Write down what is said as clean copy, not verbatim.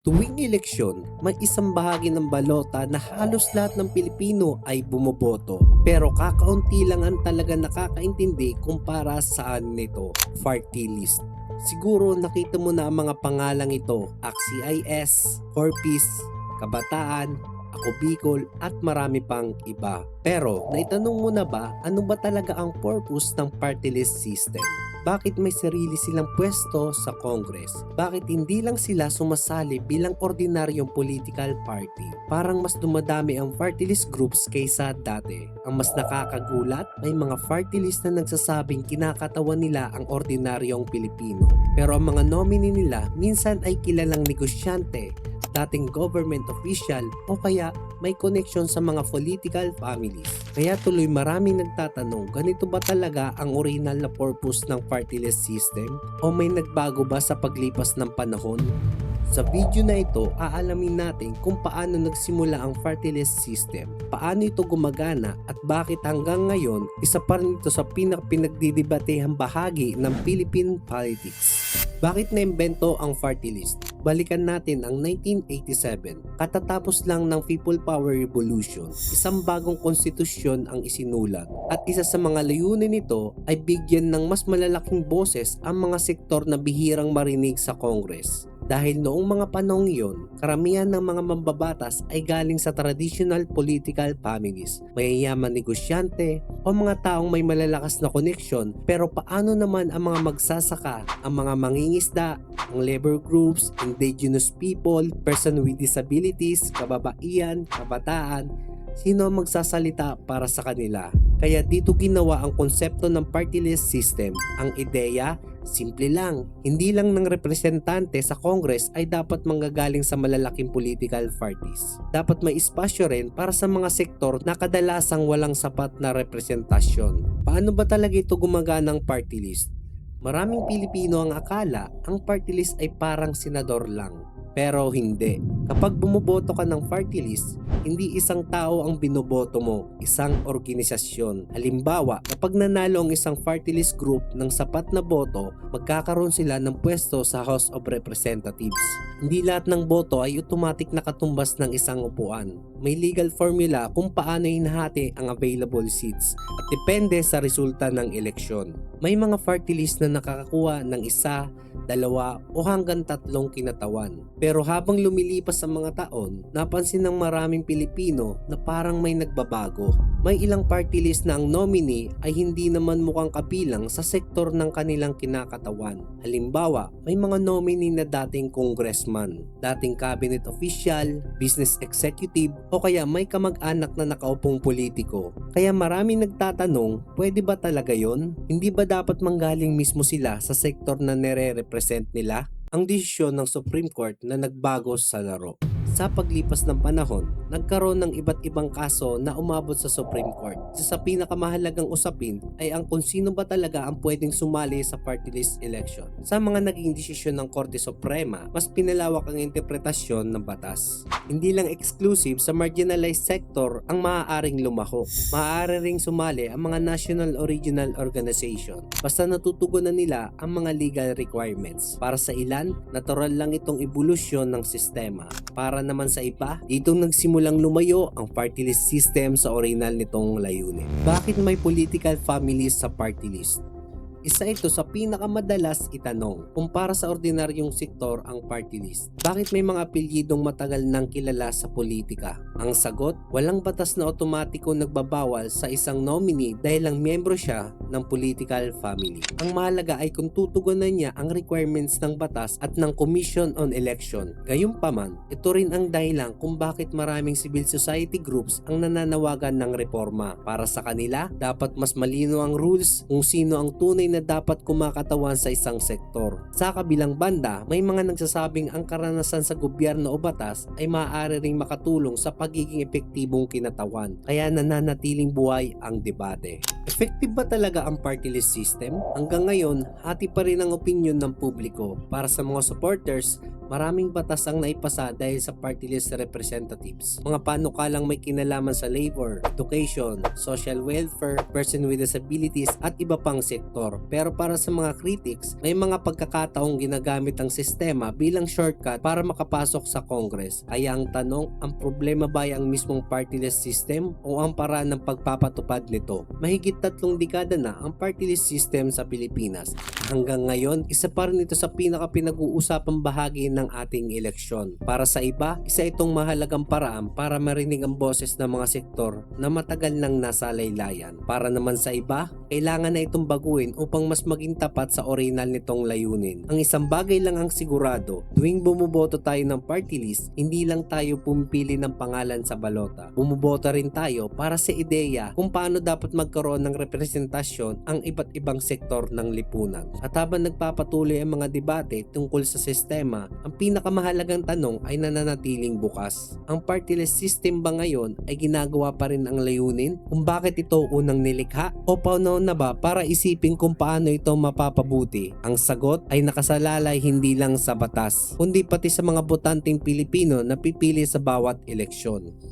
Tuwing eleksyon, may isang bahagi ng balota na halos lahat ng Pilipino ay bumoboto. Pero kakaunti lang ang talaga nakakaintindi kung para saan nito, party list. Siguro nakita mo na ang mga pangalang ito, AXIS, Corpis, Kabataan, Ako Bicol at marami pang iba. Pero naitanong mo na ba ano ba talaga ang purpose ng party list system? Bakit may sarili silang pwesto sa Congress? Bakit hindi lang sila sumasali bilang ordinaryong political party? Parang mas dumadami ang party list groups kaysa dati. Ang mas nakakagulat, may mga party list na nagsasabing kinakatawan nila ang ordinaryong Pilipino. Pero ang mga nominee nila minsan ay kilalang negosyante, dating government official o kaya may connection sa mga political families. Kaya tuloy maraming nagtatanong, ganito ba talaga ang original na purpose ng party list system? O may nagbago ba sa paglipas ng panahon? Sa video na ito, aalamin natin kung paano nagsimula ang party list system, paano ito gumagana at bakit hanggang ngayon isa pa rin ito sa pinagdidebatehang bahagi ng Philippine politics. Bakit naimbento ang party list? Balikan natin ang 1987. Katatapos lang ng People Power Revolution, isang bagong konstitusyon ang isinulat at isa sa mga layunin nito ay bigyan ng mas malalaking boses ang mga sektor na bihirang marinig sa Congress. Dahil noong mga panahong iyon, karamihan ng mga mambabatas ay galing sa traditional political families, mayayaman negosyante o mga taong may malalakas na koneksyon. Pero paano naman ang mga magsasaka, ang mga mangingisda, ang labor groups, indigenous people, person with disabilities, kababaihan, kabataan, sino ang magsasalita para sa kanila? Kaya dito ginawa ang konsepto ng party list system. Ang ideya, simple lang. Hindi lang ng representante sa Congress ay dapat manggagaling sa malalaking political parties. Dapat may espasyo rin para sa mga sektor na kadalasang walang sapat na representasyon. Paano ba talaga ito gumagana ang party list? Maraming Pilipino ang akala ang party list ay parang senador lang. Pero hindi. Kapag bumoboto ka ng party list, hindi isang tao ang binoboto mo, isang organisasyon. Halimbawa, kapag nanalo ang isang party list group ng sapat na boto, magkakaroon sila ng pwesto sa House of Representatives. Hindi lahat ng boto ay automatic nakatumbas ng isang upuan. May legal formula kung paano hinahati ang available seats at depende sa resulta ng eleksyon. May mga party list na nakakakuha ng isa, dalawa o hanggang 3 kinatawan. Pero habang lumilipas ang mga taon, napansin ng maraming Pilipino na parang may nagbabago. May ilang party list na ang nominee ay hindi naman mukhang kabilang sa sektor ng kanilang kinakatawan. Halimbawa, may mga nominee na dating congressman, dating cabinet official, business executive o kaya may kamag-anak na nakaupong politiko. Kaya maraming nagtatanong, pwede ba talaga yon? Hindi ba dapat manggaling mismo sila sa sektor na nire-represent nila? Ang desisyon ng Supreme Court na nagbago sa laro. Sa paglipas ng panahon, nagkaroon ng iba't ibang kaso na umabot sa Supreme Court. Isa sa pinakamahalagang usapin ay ang kung sino ba talaga ang pwedeng sumali sa party list election. Sa mga naging desisyon ng Korte Suprema, mas pinalawak ang interpretasyon ng batas. Hindi lang exclusive sa marginalized sector ang maaaring lumahok. Maaari ring sumali ang mga national o regional organization basta natutugunan nila ang mga legal requirements. Para sa ilan, natural lang itong evolusyon ng sistema. Para naman sa iba, ditong nagsimulang lumayo ang party list system sa original nitong layunin. Bakit may political families sa party list? Isa ito sa pinakamadalas itanong kung para sa ordinaryong sektor ang party list. Bakit may mga apelyidong matagal nang kilala sa politika? Ang sagot, walang batas na otomatiko nagbabawal sa isang nominee dahil lang miyembro siya ng political family. Ang mahalaga ay kung tutugunan niya ang requirements ng batas at ng Commission on Election. Gayunpaman, ito rin ang dahilan kung bakit maraming civil society groups ang nananawagan ng reforma. Para sa kanila, dapat mas malino ang rules kung sino ang tunay na dapat kumakatawan sa isang sektor. Sa kabilang banda, may mga nagsasabing ang karanasan sa gobyerno o batas ay maaari ring makatulong sa pagiging epektibong kinatawan, kaya nananatiling buhay ang debate. Effective ba talaga ang party list system? Hanggang ngayon, hati pa rin ang opinyon ng publiko. Para sa mga supporters, maraming batas ang naipasa dahil sa party list representatives. Mga panukalang may kinalaman sa labor, education, social welfare, person with disabilities at iba pang sektor. sektor. Pero para sa mga critics, may mga pagkakataong ginagamit ang sistema bilang shortcut para makapasok sa Congress. Kaya ang tanong, ang problema ba ay ang mismong party list system o ang paraan ng pagpapatupad nito? Mahigit 3 dekada na ang party list system sa Pilipinas. Hanggang ngayon, isa pa rin ito sa pinag-uusapang bahagi ng ating eleksyon. Para sa iba, isa itong mahalagang paraan para marinig ang boses ng mga sektor na matagal nang nasa laylayan. Para naman sa iba, kailangan na itong baguhin upang mas maging tapat sa orihinal nitong layunin. Ang isang bagay lang ang sigurado, tuwing bumuboto tayo ng party list, hindi lang tayo pumipili ng pangalan sa balota. Bumuboto rin tayo para sa ideya kung paano dapat magkaroon ng representasyon ang iba't ibang sektor ng lipunan. At habang nagpapatuloy ang mga debate tungkol sa sistema, ang pinakamahalagang tanong ay nananatiling bukas. Ang party list system ba ngayon ay ginagawa pa rin ang layunin? Kung bakit ito unang nilikha? O paano na ba para isipin kung paano ito mapapabuti? Ang sagot ay nakasalalay hindi lang sa batas, kundi pati sa mga botanteng Pilipino na pipili sa bawat eleksyon.